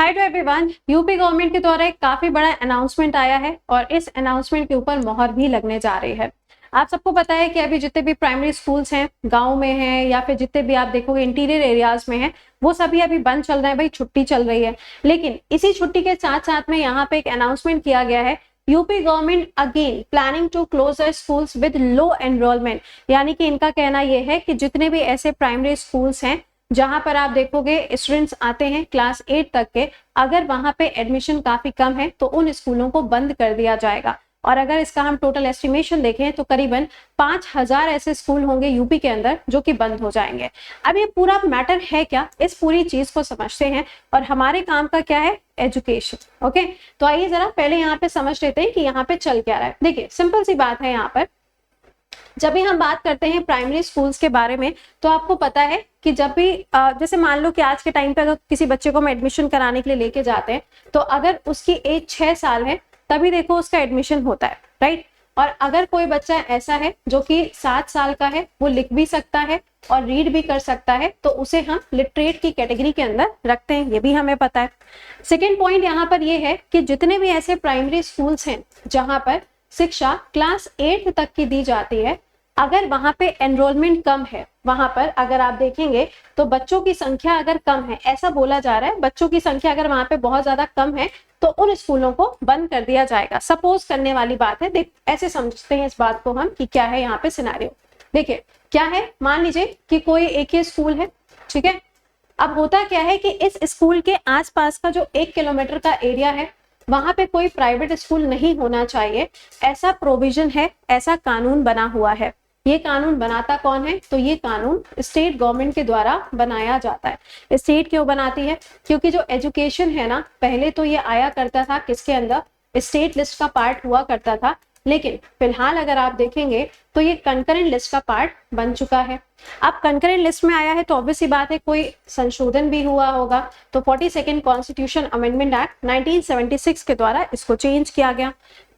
Hi to everyone. UP government के द्वारा एक काफी बड़ा अनाउंसमेंट आया है और इस अनाउंसमेंट के ऊपर मोहर भी लगने जा रही है। आप सबको पता है कि अभी जितने भी प्राइमरी स्कूल्स हैं गांव में हैं या फिर जितने भी आप देखोगे इंटीरियर एरियाज में हैं, वो सभी अभी बंद चल रहे हैं। भाई छुट्टी चल रही है, लेकिन इसी छुट्टी के साथ साथ में यहाँ पे एक अनाउंसमेंट किया गया है। UP government again planning to close the schools with low enrolment, यानी कि इनका कहना यह है कि जितने भी ऐसे प्राइमरी स्कूल्स हैं जहां पर आप देखोगे स्टूडेंट्स आते हैं क्लास 8 तक के, अगर वहां पे एडमिशन काफी कम है तो उन स्कूलों को बंद कर दिया जाएगा। और अगर इसका हम टोटल एस्टिमेशन देखें तो करीबन 5000 ऐसे स्कूल होंगे यूपी के अंदर जो कि बंद हो जाएंगे। अब ये पूरा मैटर है क्या, इस पूरी चीज को समझते हैं और हमारे काम का क्या है, एजुकेशन। ओके, तो आइए जरा पहले यहाँ पे समझ लेते हैं कि यहाँ पे चल क्या रहा है। देखिए सिंपल सी बात है, यहाँ पर जब भी हम बात करते हैं प्राइमरी स्कूल्स के बारे में तो आपको पता है कि जब भी जैसे मान लो कि आज के टाइम पे अगर किसी बच्चे को हम एडमिशन कराने के लिए लेके जाते हैं तो अगर उसकी एज 6 साल है तभी देखो उसका एडमिशन होता है, राइट। और अगर कोई बच्चा ऐसा है जो कि 7 साल का है, वो लिख भी सकता है और रीड भी कर सकता है, तो उसे हम लिटरेट की कैटेगरी के अंदर रखते हैं, ये भी हमें पता है। सेकेंड पॉइंट यहाँ पर ये है कि जितने भी ऐसे प्राइमरी स्कूल्स हैं जहां पर शिक्षा क्लास 8 तक की दी जाती है, अगर वहां पे एनरोलमेंट कम है, वहां पर अगर आप देखेंगे तो बच्चों की संख्या अगर कम है, ऐसा बोला जा रहा है, बच्चों की संख्या अगर वहां पे बहुत ज्यादा कम है तो उन स्कूलों को बंद कर दिया जाएगा। सपोज करने वाली बात है, देख ऐसे समझते हैं इस बात को हम कि क्या है यहाँ पे सिनेरियो। देखिए क्या है, मान लीजिए कि कोई एक ही स्कूल है, ठीक है। अब होता क्या है कि इस स्कूल के आसपास का जो 1 किलोमीटर का एरिया है वहां पे कोई प्राइवेट स्कूल नहीं होना चाहिए, ऐसा प्रोविजन है, ऐसा कानून बना हुआ है। ये कानून बनाता कौन है, तो ये कानून स्टेट गवर्नमेंट के द्वारा बनाया जाता है। स्टेट क्यों बनाती है, क्योंकि जो एजुकेशन है ना, पहले तो ये आया करता था किसके अंदर, स्टेट लिस्ट का पार्ट हुआ करता था, लेकिन फिलहाल अगर आप देखेंगे तो ये कंकरेंट लिस्ट का पार्ट बन चुका है। अब कंकरेंट लिस्ट में आया है तो ऑब्वियस सी बात है कोई संशोधन भी हुआ होगा, तो 42nd कॉन्स्टिट्यूशन अमेंडमेंट एक्ट 1976 के द्वारा इसको चेंज किया गया।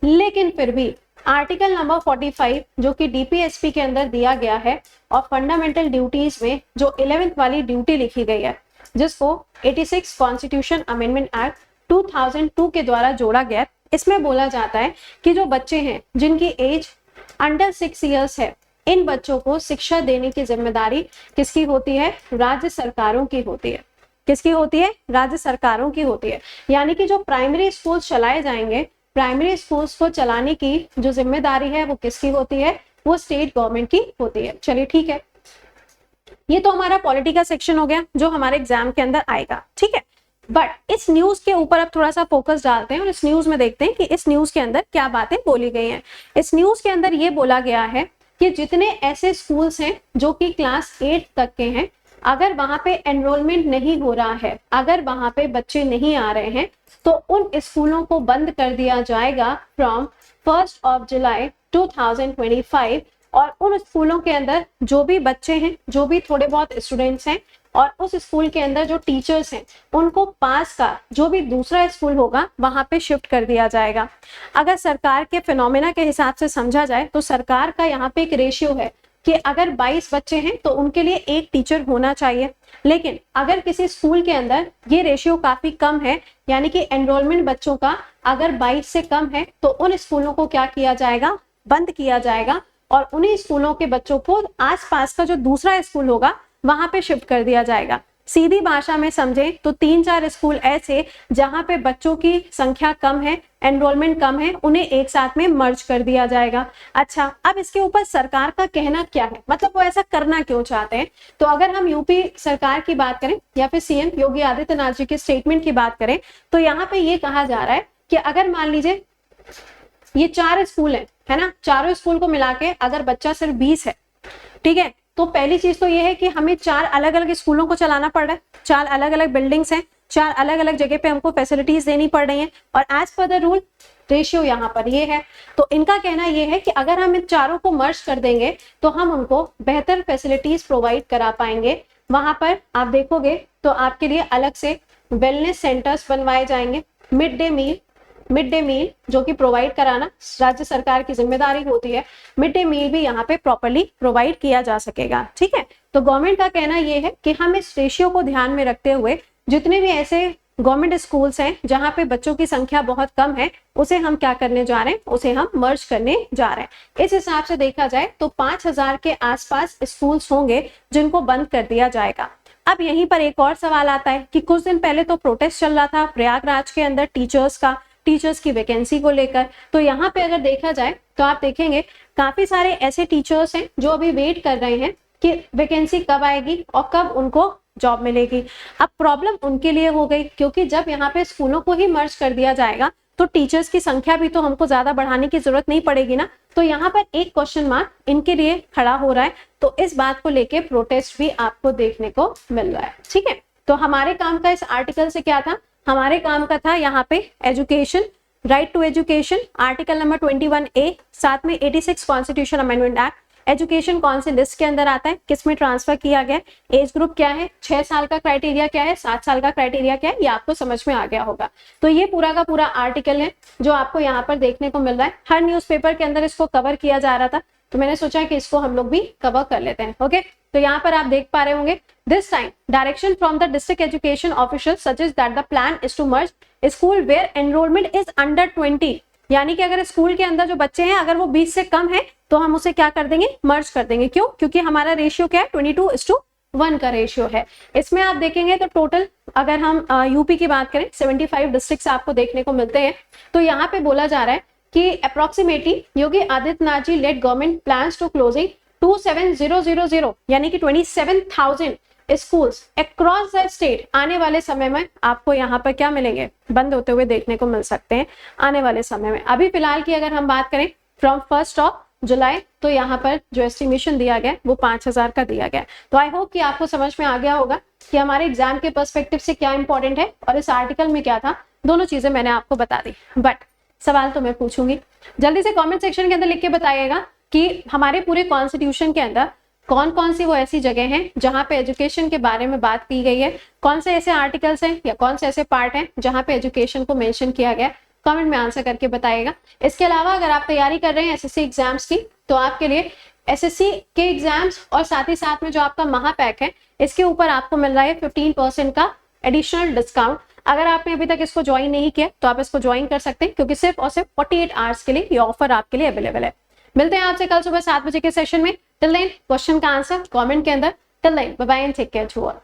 लेकिन फिर भी आर्टिकल नंबर 45 जो कि डीपीएसपी के अंदर दिया गया है और फंडामेंटल ड्यूटीज में जो 11th वाली ड्यूटी लिखी गई है, जिसको 86 कॉन्स्टिट्यूशन अमेंडमेंट एक्ट 2002 के द्वारा जोड़ा गया, इसमें बोला जाता है कि जो बच्चे हैं जिनकी एज अंडर 6 इयर्स है, इन बच्चों को शिक्षा देने की जिम्मेदारी किसकी होती है, राज्य सरकारों की होती है। किसकी होती है, राज्य सरकारों की होती है। यानी कि जो प्राइमरी स्कूल चलाए जाएंगे, प्राइमरी स्कूल्स को चलाने की जो जिम्मेदारी है वो किसकी होती है, वो स्टेट गवर्नमेंट की होती है। चलिए ठीक है, ये तो हमारा पॉलिटी का सेक्शन हो गया जो हमारे एग्जाम के अंदर आएगा, ठीक है। बट इस न्यूज के ऊपर अब थोड़ा सा फोकस डालते हैं और इस न्यूज में देखते हैं कि इस न्यूज के अंदर क्या बातें बोली गई हैं। इस न्यूज के अंदर ये बोला गया है कि जितने ऐसे स्कूल्स हैं जो कि क्लास 8 तक के हैं, अगर वहां पे एनरोलमेंट नहीं हो रहा है, अगर वहां पे बच्चे नहीं आ रहे हैं, तो उन स्कूलों को बंद कर दिया जाएगा फ्रॉम 1 जुलाई 2025। और उन स्कूलों के अंदर जो भी बच्चे हैं, जो भी थोड़े बहुत स्टूडेंट्स हैं और उस स्कूल के अंदर जो टीचर्स हैं, उनको पास का जो भी दूसरा स्कूल होगा वहां पे शिफ्ट कर दिया जाएगा। अगर सरकार के फिनोमेना के हिसाब से समझा जाए तो सरकार का यहाँ पे एक रेशियो है कि अगर 22 बच्चे हैं तो उनके लिए एक टीचर होना चाहिए। लेकिन अगर किसी स्कूल के अंदर ये रेशियो काफी कम है, यानी कि एनरोलमेंट बच्चों का अगर 22 से कम है, तो उन स्कूलों को क्या किया जाएगा, बंद किया जाएगा और उन्हीं स्कूलों के बच्चों को आसपास का जो दूसरा स्कूल होगा वहां पे शिफ्ट कर दिया जाएगा। सीधी भाषा में समझे तो 3-4 स्कूल ऐसे जहां पे बच्चों की संख्या कम है, एनरोलमेंट कम है, उन्हें एक साथ में मर्ज कर दिया जाएगा। अच्छा, अब इसके ऊपर सरकार का कहना क्या है, मतलब वो ऐसा करना क्यों चाहते हैं। तो अगर हम यूपी सरकार की बात करें या फिर सीएम योगी आदित्यनाथ जी के स्टेटमेंट की बात करें तो यहाँ पे ये कहा जा रहा है कि अगर मान लीजिए ये 4 स्कूल है ना, चारों स्कूल को मिला के अगर बच्चा सिर्फ 20 है, ठीक है, तो पहली चीज तो ये है कि हमें 4 अलग अलग स्कूलों को चलाना पड़ रहा है, 4 अलग अलग बिल्डिंग्स हैं, 4 अलग अलग जगह पे हमको फैसिलिटीज देनी पड़ रही हैं और as per the rule ratio यहाँ पर ये है। तो इनका कहना ये है कि अगर हम इन चारों को मर्ज कर देंगे तो हम उनको बेहतर फैसिलिटीज प्रोवाइड करा पाएंगे। वहां पर आप देखोगे तो आपके लिए अलग से वेलनेस सेंटर्स बनवाए जाएंगे, मिड डे मील जो कि प्रोवाइड कराना राज्य सरकार की जिम्मेदारी होती है, मिड डे मील भी यहाँ पे प्रॉपर्ली प्रोवाइड किया जा सकेगा, ठीक है। तो गवर्नमेंट का कहना यह है कि हम इस रेशियो को ध्यान में रखते हुए जितने भी ऐसे गवर्नमेंट स्कूल्स हैं जहां पे बच्चों की संख्या बहुत कम है, उसे हम क्या करने जा रहे हैं, उसे हम मर्ज करने जा रहे हैं। इस हिसाब से देखा जाए तो 5000 के आसपास स्कूल्स होंगे जिनको बंद कर दिया जाएगा। अब यहीं पर एक और सवाल आता है कि कुछ दिन पहले तो प्रोटेस्ट चल रहा था प्रयागराज के अंदर टीचर्स की वैकेंसी को लेकर। तो यहाँ पे अगर देखा जाए तो आप देखेंगे काफी सारे ऐसे टीचर्स हैं जो अभी वेट कर रहे हैं कि वैकेंसी कब आएगी और कब उनको जॉब मिलेगी। अब प्रॉब्लम उनके लिए हो गई क्योंकि जब यहाँ पे स्कूलों को ही मर्ज कर दिया जाएगा तो टीचर्स की संख्या भी तो हमको ज्यादा बढ़ाने की जरूरत नहीं पड़ेगी ना। तो यहाँ पर एक क्वेश्चन मार्क इनके लिए खड़ा हो रहा है। तो इस बात को लेके प्रोटेस्ट भी आपको देखने को मिल रहा है। ठीक है, तो हमारे काम का इस आर्टिकल से क्या था, हमारे काम का था यहाँ पे education, right to education, article number 21A, साथ में 86 कॉन्स्टिट्यूशन अमेंडमेंट एक्ट। एजुकेशन कौन से लिस्ट के अंदर आता है, किस में ट्रांसफर किया गया, एज ग्रुप क्या है, 6 साल का क्राइटेरिया क्या है, 7 साल का क्राइटेरिया क्या है, ये आपको समझ में आ गया होगा। तो ये पूरा का पूरा आर्टिकल है जो आपको यहाँ पर देखने को मिल रहा है। हर न्यूज़पेपर के अंदर इसको कवर किया जा रहा था, तो मैंने सोचा कि इसको हम लोग भी कवर कर लेते हैं। ओके, तो यहाँ पर आप देख पा रहे होंगे, this time direction from the district education official suggest that the plan is to merge school where enrolment is under 20, यानी कि अगर स्कूल के अंदर जो बच्चे हैं अगर वो 20 से कम है तो हम उसे क्या कर देंगे, मर्ज कर देंगे। क्यों? क्योंकि हमारा रेशियो क्या है, 22:1 का रेशियो है। इसमें आप देखेंगे तो टोटल अगर हम यूपी की बात करें 75 डिस्ट्रिक्ट आपको देखने को मिलते हैं। तो यहाँ पे बोला जा रहा है कि approximately Yogi Adityanath ji led government plans to closing 27000 यानी कि 27,000 स्कूल्स अक्रॉस द स्टेट आने वाले समय में आपको यहाँ पर क्या मिलेंगे, बंद होते हुए देखने को मिल सकते हैं आने वाले समय में। अभी फिलहाल की अगर हम बात करें फ्रॉम 1 जुलाई, तो यहाँ पर जो एस्टिमेशन दिया गया वो 5000 का दिया गया। तो आई होप कि आपको समझ में आ गया होगा कि हमारे एग्जाम के पर्सपेक्टिव से क्या इंपॉर्टेंट है और इस आर्टिकल में क्या था। दोनों चीजें मैंने आपको बता दी, बट सवाल तो मैं पूछूंगी, जल्दी से कमेंट सेक्शन के अंदर लिख के बताइएगा कि हमारे पूरे कॉन्स्टिट्यूशन के अंदर कौन कौन सी वो ऐसी जगह हैं जहां पे एजुकेशन के बारे में बात की गई है, कौन से ऐसे आर्टिकल्स हैं या कौन से ऐसे पार्ट हैं जहां पे एजुकेशन को मेंशन किया गया। कमेंट में आंसर करके बताइएगा। इसके अलावा अगर आप तैयारी कर रहे हैं एसएससी एग्जाम्स की, तो आपके लिए एसएससी के एग्जाम्स और साथ ही साथ में जो आपका महापैक है इसके ऊपर आपको मिल रहा है 15% का एडिशनल डिस्काउंट। अगर आपने अभी तक इसको ज्वाइन नहीं किया तो आप इसको ज्वाइन कर सकते हैं, क्योंकि सिर्फ और सिर्फ 48 आवर्स के लिए ये ऑफर आपके लिए अवेलेबल है। मिलते हैं आपसे कल सुबह 7 बजे के सेशन में। टिल देन क्वेश्चन का आंसर कमेंट के अंदर। Till then bye bye and take care to all.